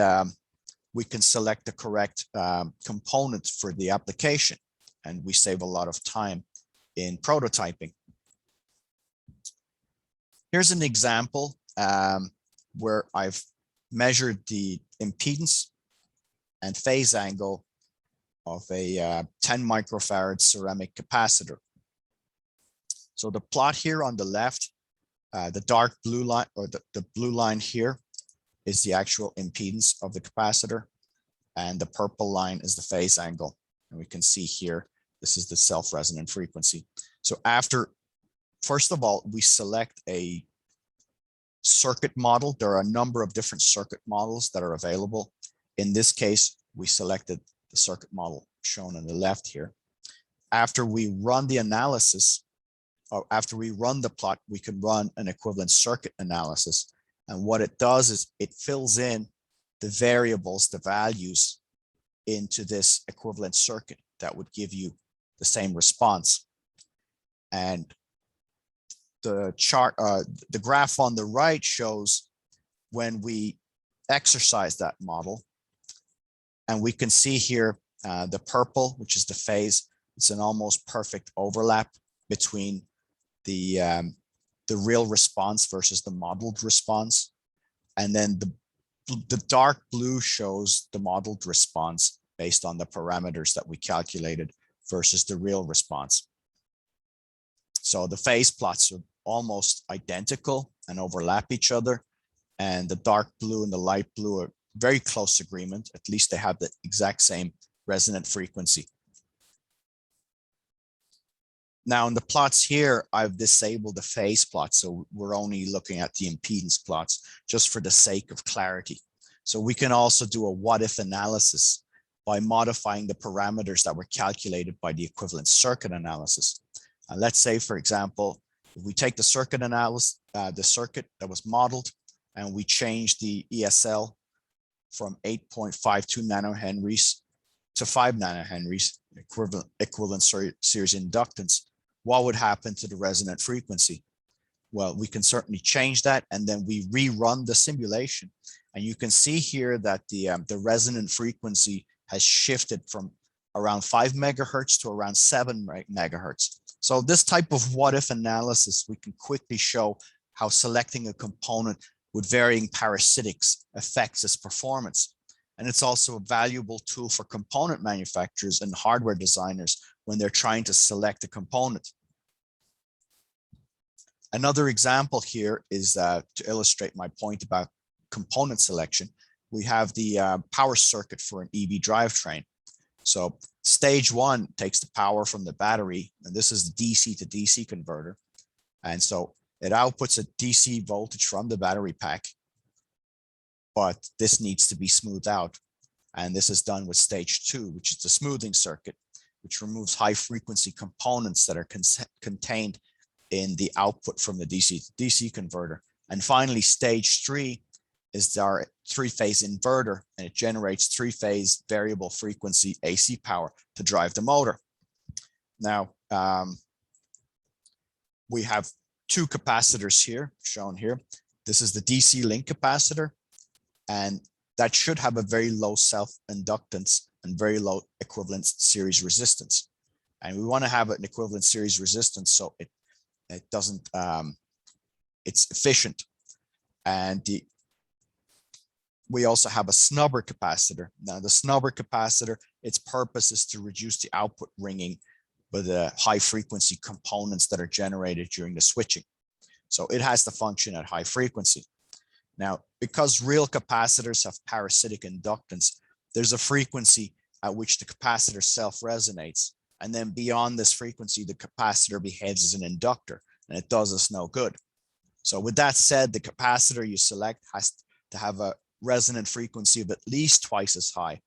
we can select the correct component for the application, and we save a lot of time in prototyping. Here's an example where I've measured the impedance and phase angle of a 10 microfarad ceramic capacitor. So the plot here on the left, the dark blue line, or the blue line here, is the actual impedance of the capacitor, and the purple line is the phase angle. And we can see here, this is the self-resonant frequency. So first of all, we select a circuit model. There are a number of different circuit models that are available. In this case, we selected the circuit model shown on the left here. After we run the analysis, or after we run the plot, we can run an equivalent circuit analysis. And what it does is it fills in the variables, the values, into this equivalent circuit that would give you the same response. And the chart, the graph on the right shows when we exercise that model. And we can see here the purple, which is the phase. It's an almost perfect overlap between the real response versus the modeled response. And then the dark blue shows the modeled response based on the parameters that we calculated versus the real response. So the phase plots are almost identical and overlap each other. And the dark blue and the light blue are very close agreement. At least they have the exact same resonant frequency. Now in the plots here, I've disabled the phase plot. So we're only looking at the impedance plots just for the sake of clarity. So we can also do a what if analysis by modifying the parameters that were calculated by the equivalent circuit analysis. Let's say, for example, if we take the circuit analysis, the circuit that was modeled, and we change the ESL from 8.52 nanohenries to 5 nanohenries, equivalent series inductance, what would happen to the resonant frequency? Well, we can certainly change that, and then we rerun the simulation. And you can see here that the resonant frequency has shifted from around 5 megahertz to around 7 megahertz. So this type of what-if analysis, we can quickly show how selecting a component with varying parasitics affects its performance. And it's also a valuable tool for component manufacturers and hardware designers when they're trying to select a component. Another example here is to illustrate my point about component selection. We have the power circuit for an EV drivetrain. So stage one takes the power from the battery, and this is the DC to DC converter. And so it outputs a DC voltage from the battery pack, but this needs to be smoothed out. And this is done with stage two, which is the smoothing circuit, which removes high frequency components that are contained in the output from the DC to DC converter. And finally, stage three is our three-phase inverter, and it generates three-phase variable frequency AC power to drive the motor. Now, we have two capacitors here, shown here. This is the DC link capacitor, and that should have a very low self-inductance and very low equivalent series resistance. And we want to have an equivalent series resistance so it doesn't, it's efficient. And we also have a snubber capacitor. Now the snubber capacitor, its purpose is to reduce the output ringing by the high frequency components that are generated during the switching. So it has to function at high frequency. Now, because real capacitors have parasitic inductance, there's a frequency at which the capacitor self-resonates. And then beyond this frequency, the capacitor behaves as an inductor, and it does us no good. So with that said, the capacitor you select has to have a resonant frequency of at least twice as high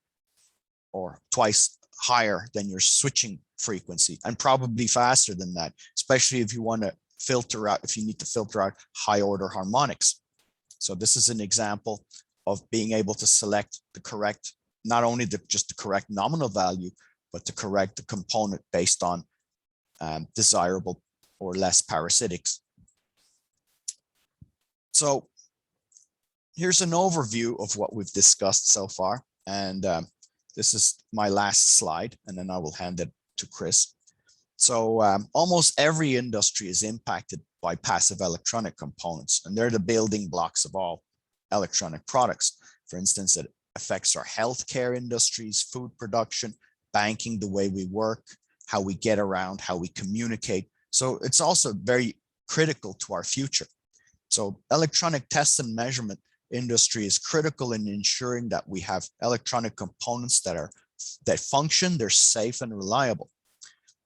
or twice higher than your switching frequency, and probably faster than that, especially if you want to filter out, if you need to filter out high order harmonics. So this is an example of being able to select the correct, not only just the correct nominal value, but to correct the component based on desirable or less parasitics. So here's an overview of what we've discussed so far. And this is my last slide, and then I will hand it to Chris. So almost every industry is impacted by passive electronic components, and they're the building blocks of all electronic products. For instance, it affects our healthcare industries, food production, banking, the way we work, how we get around, how we communicate. So it's also very critical to our future. So electronic test and measurement industry is critical in ensuring that we have electronic components that function, they're safe and reliable.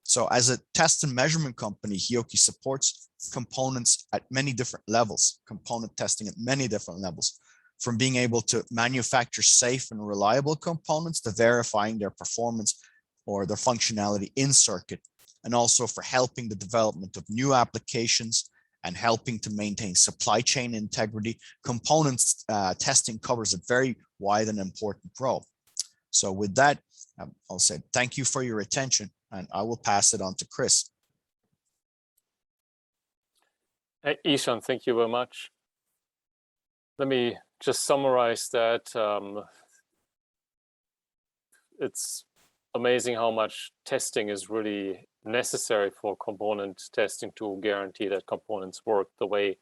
So as a test and measurement company, Hioki supports components at many different levels, component testing at many different levels, from being able to manufacture safe and reliable components to verifying their performance or their functionality in circuit, and also for helping the development of new applications and helping to maintain supply chain integrity. Components testing covers a very wide and important role. So with that, I'll say thank you for your attention, and I will pass it on to Chris. Hey, Ishan, thank you very much. Let me just summarize that. It's amazing how much testing is really necessary for component testing to guarantee that components work the way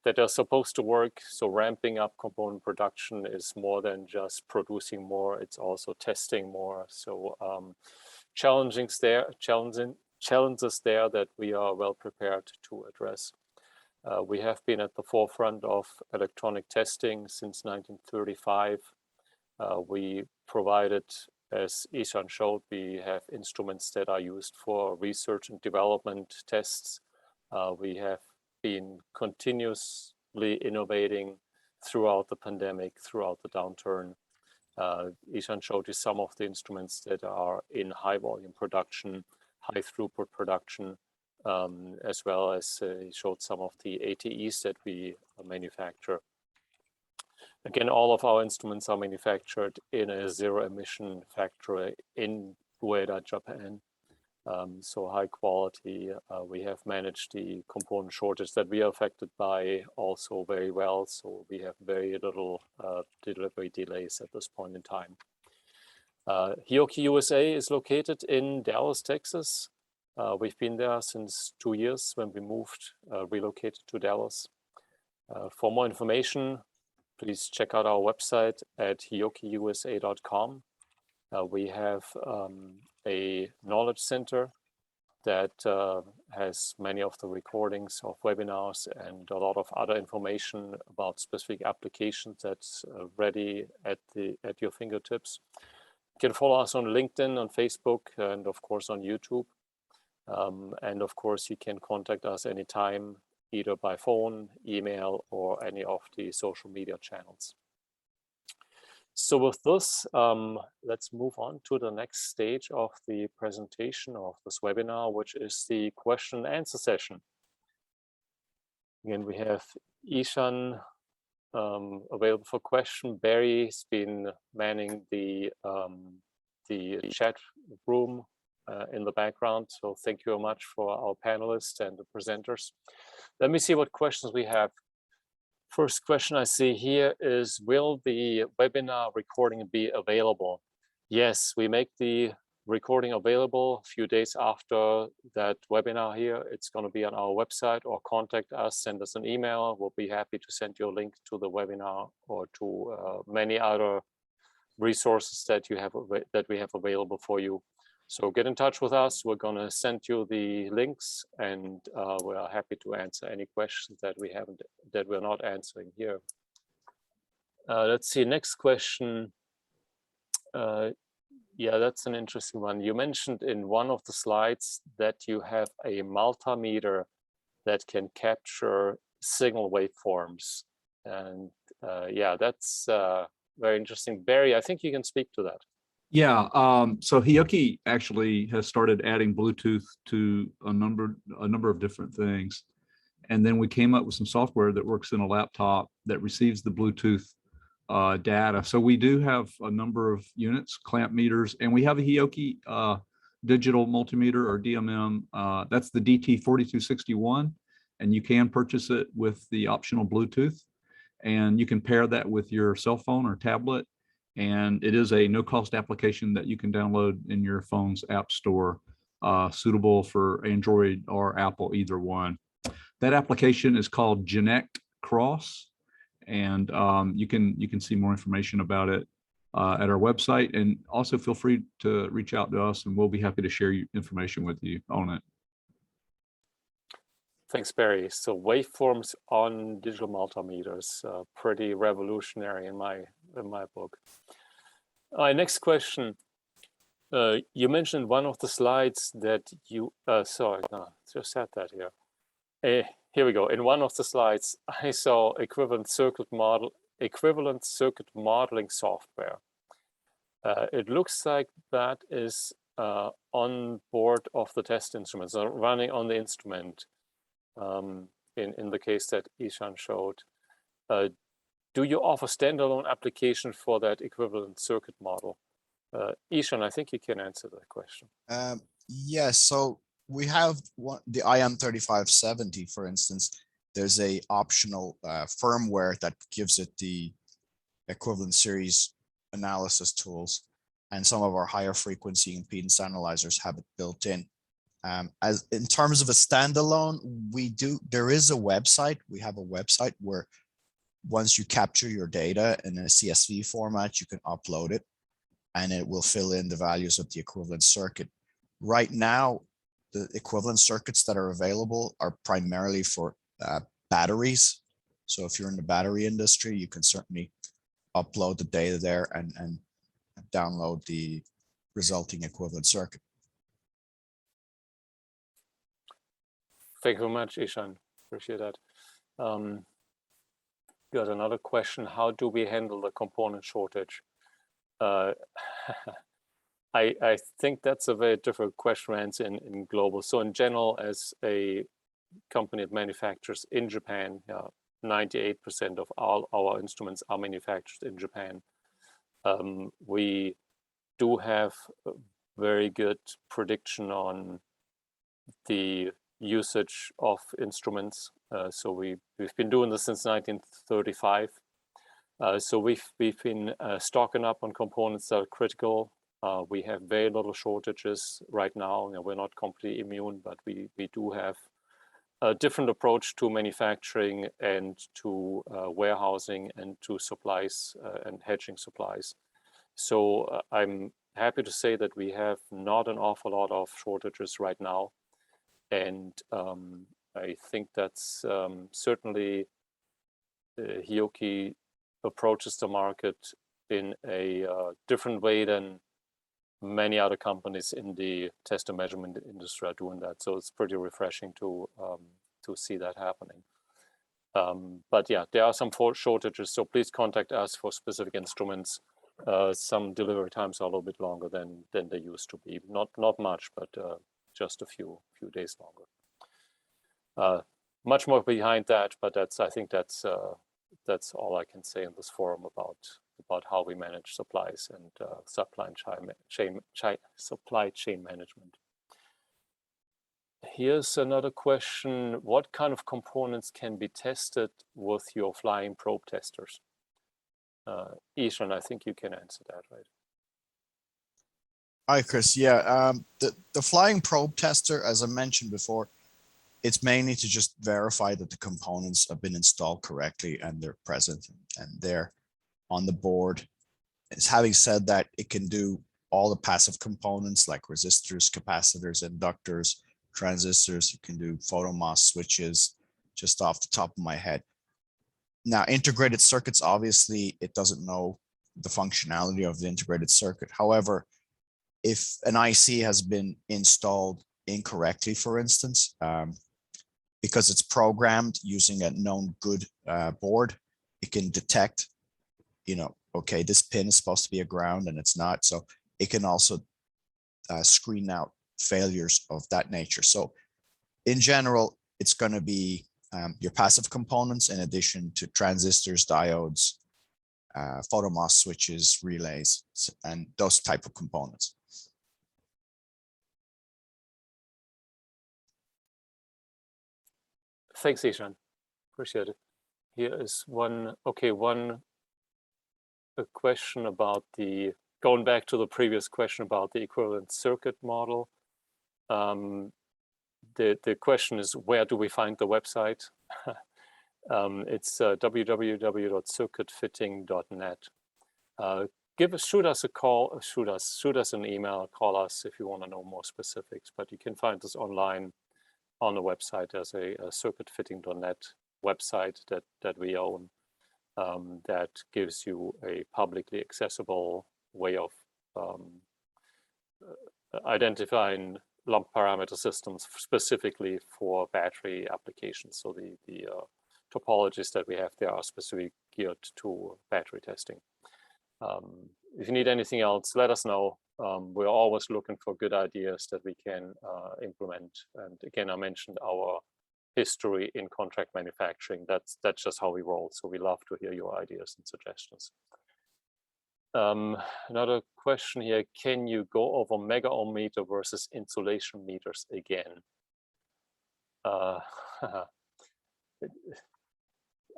that they're supposed to work. So ramping up component production is more than just producing more, it's also testing more. So challenges there that we are well prepared to address. We have been at the forefront of electronic testing since 1935. We provided, as Ishan showed, we have instruments that are used for research and development tests. We have been continuously innovating throughout the pandemic, throughout the downturn. Ishan showed you some of the instruments that are in high volume production, high throughput production, as well as he showed some of the ATEs that we manufacture. Again, all of our instruments are manufactured in a zero emission factory in Ueda, Japan. So high quality. We have managed the component shortage that we are affected by also very well. So we have very little delivery delays at this point in time. Hioki USA is located in Dallas, Texas. We've been there since 2 years when we relocated to Dallas. For more information, please check out our website at hiokiusa.com. We have a knowledge center that has many of the recordings of webinars and a lot of other information about specific applications that's ready at your fingertips. You can follow us on LinkedIn, on Facebook, and of course on YouTube. And of course, you can contact us anytime, either by phone, email, or any of the social media channels. So with this, let's move on to the next stage of the presentation of this webinar, which is the question and answer session. Again, we have Ishan available for question. Barry's been manning the chat room in the background. So thank you very much for our panelists and the presenters. Let me see what questions we have. First question I see here is, will the webinar recording be available? Yes, we make the recording available a few days after that webinar here. It's going to be on our website, or contact us, send us an email. We'll be happy to send you a link to the webinar or to many other resources that we have available for you. So get in touch with us. We're going to send you the links, and we are happy to answer any questions that we're not answering here. Let's see, next question. Yeah, that's an interesting one. You mentioned in one of the slides that you have a multimeter that can capture signal waveforms. And yeah, that's very interesting. Barry, I think you can speak to that. Yeah, so Hioki actually has started adding Bluetooth to a number of different things. And then we came up with some software that works in a laptop that receives the Bluetooth data. So we do have a number of units, clamp meters, and we have a Hioki digital multimeter, or DMM. That's the DT4261, and you can purchase it with the optional Bluetooth. And you can pair that with your cell phone or tablet. And it is a no-cost application that you can download in your phone's app store, suitable for Android or Apple, either one. That application is called Genect Cross, and you can see more information about it at our website. And also feel free to reach out to us, and we'll be happy to share information with you on it. Thanks, Barry. So waveforms on digital multimeters, pretty revolutionary in my book. Next question. You mentioned one of the slides that you, sorry, no, just said that here. Here we go. In one of the slides, I saw equivalent circuit modeling software. It looks like that is on board of the test instruments, running on the instrument. In the case that Ishan showed. Do you offer standalone application for that equivalent circuit model? Ishan, I think you can answer that question. Yes, so we have the IM3570, for instance. There's a optional firmware that gives it the equivalent series analysis tools, and some of our higher frequency impedance analyzers have it built in. As in terms of a standalone, there is a website. We have a website where once you capture your data in a CSV format, you can upload it and it will fill in the values of the equivalent circuit. Right now, the equivalent circuits that are available are primarily for batteries. So if you're in the battery industry, you can certainly upload the data there and download the resulting equivalent circuit. Thank you very much, Ishan. Appreciate that. Got another question. How do we handle the component shortage? I think that's a very difficult question to answer in global. So in general, as a company that manufactures in Japan, 98% of all our instruments are manufactured in Japan. We do have a very good prediction on the usage of instruments. So we've been doing this since 1935. So we've been stocking up on components that are critical. We have very little shortages right now. You know, we're not completely immune, but we do have a different approach to manufacturing and to warehousing and to supplies and hedging supplies. So I'm happy to say that we have not an awful lot of shortages right now. And I think that's certainly Hioki approaches the market in a different way than many other companies in the test and measurement industry are doing that. So it's pretty refreshing to see that happening. But yeah, there are some shortages. So please contact us for specific instruments. Some delivery times are a little bit longer than they used to be. Not much, but just a few days longer. Much more behind that, but I think that's that's all I can say in this forum about how we manage supplies and supply chain management. Here's another question. What kind of components can be tested with your flying probe testers? Ishan, I think you can answer that, right? Hi, Chris. Yeah, the flying probe tester, as I mentioned before, it's mainly to just verify that the components have been installed correctly and they're present and they're on the board. It's having said that, it can do all the passive components like resistors, capacitors, inductors, transistors. It can do photomos switches, just off the top of my head. Now, integrated circuits, obviously, it doesn't know the functionality of the integrated circuit. However, if an IC has been installed incorrectly, for instance, because it's programmed using a known good board, it can detect, okay, this pin is supposed to be a ground and it's not. So it can also screen out failures of that nature. So in general, it's going to be your passive components in addition to transistors, diodes, photomos switches, relays, and those type of components. Thanks, Ishan. Appreciate it. Here is one a question about going back to the previous question about the equivalent circuit model. The question is, where do we find the website? It's www.circuitfitting.net. Shoot us a call, shoot us an email, call us if you want to know more specifics, but you can find us online on the website. There's a circuitfitting.net website that we own that gives you a publicly accessible way of identifying lump parameter systems specifically for battery applications. So the topologies that we have there are specifically geared to battery testing. If you need anything else, let us know. We're always looking for good ideas that we can implement. And again, I mentioned our history in contract manufacturing. That's just how we roll. So we love to hear your ideas and suggestions. Another question here, can you go over mega ohm meter versus insulation meters again?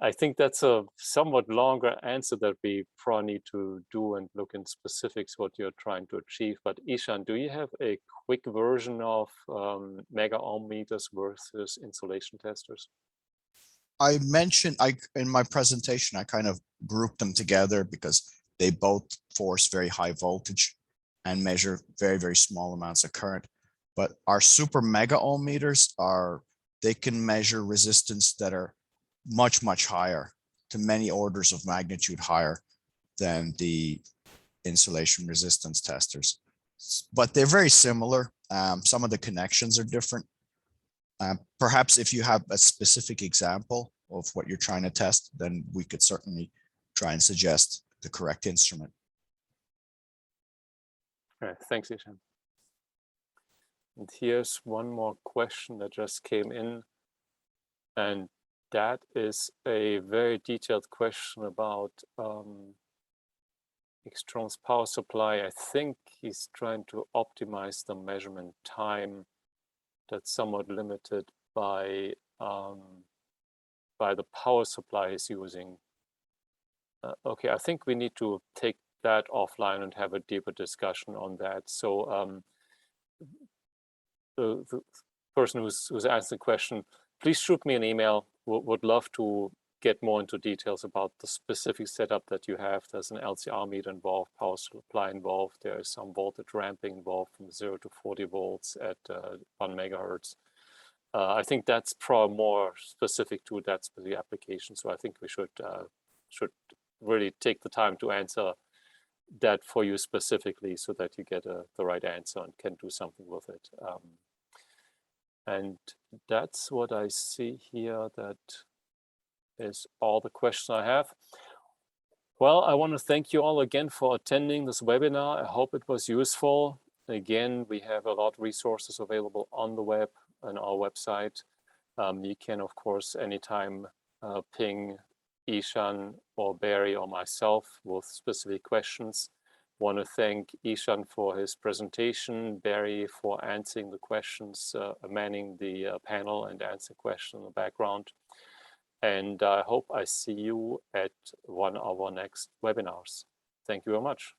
I think that's a somewhat longer answer that we probably need to do and look in specifics what you're trying to achieve. But Ishan, do you have a quick version of mega ohm meters versus insulation testers? I mentioned in my presentation, I kind of grouped them together because they both force very high voltage and measure very, very small amounts of current. But our super mega ohm meters they can measure resistance that are much, much higher, to many orders of magnitude higher than the insulation resistance testers. But they're very similar. Some of the connections are different. Perhaps if you have a specific example of what you're trying to test, then we could certainly try and suggest the correct instrument. All right, thanks, Ishan. And here's one more question that just came in. And that is a very detailed question about Extron's power supply. I think he's trying to optimize the measurement time that's somewhat limited by the power supply he's using. Okay, I think we need to take that offline and have a deeper discussion on that. So the person who's asking the question, please shoot me an email. Would love to get more into details about the specific setup that you have. There's an LCR meter involved, power supply involved. There is some voltage ramping involved from 0 to 40 volts at 1 megahertz. I think that's probably more specific to that specific application. So I think we should really take the time to answer that for you specifically so that you get the right answer and can do something with it. And that's what I see here. That is all the questions I have. Well, I want to thank you all again for attending this webinar. I hope it was useful. Again, we have a lot of resources available on the web and our website. You can, of course, anytime ping Ishan or Barry or myself with specific questions. Want to thank Ishan for his presentation, Barry for answering the questions, manning the panel and answering questions in the background. And I hope I see you at one of our next webinars. Thank you very much.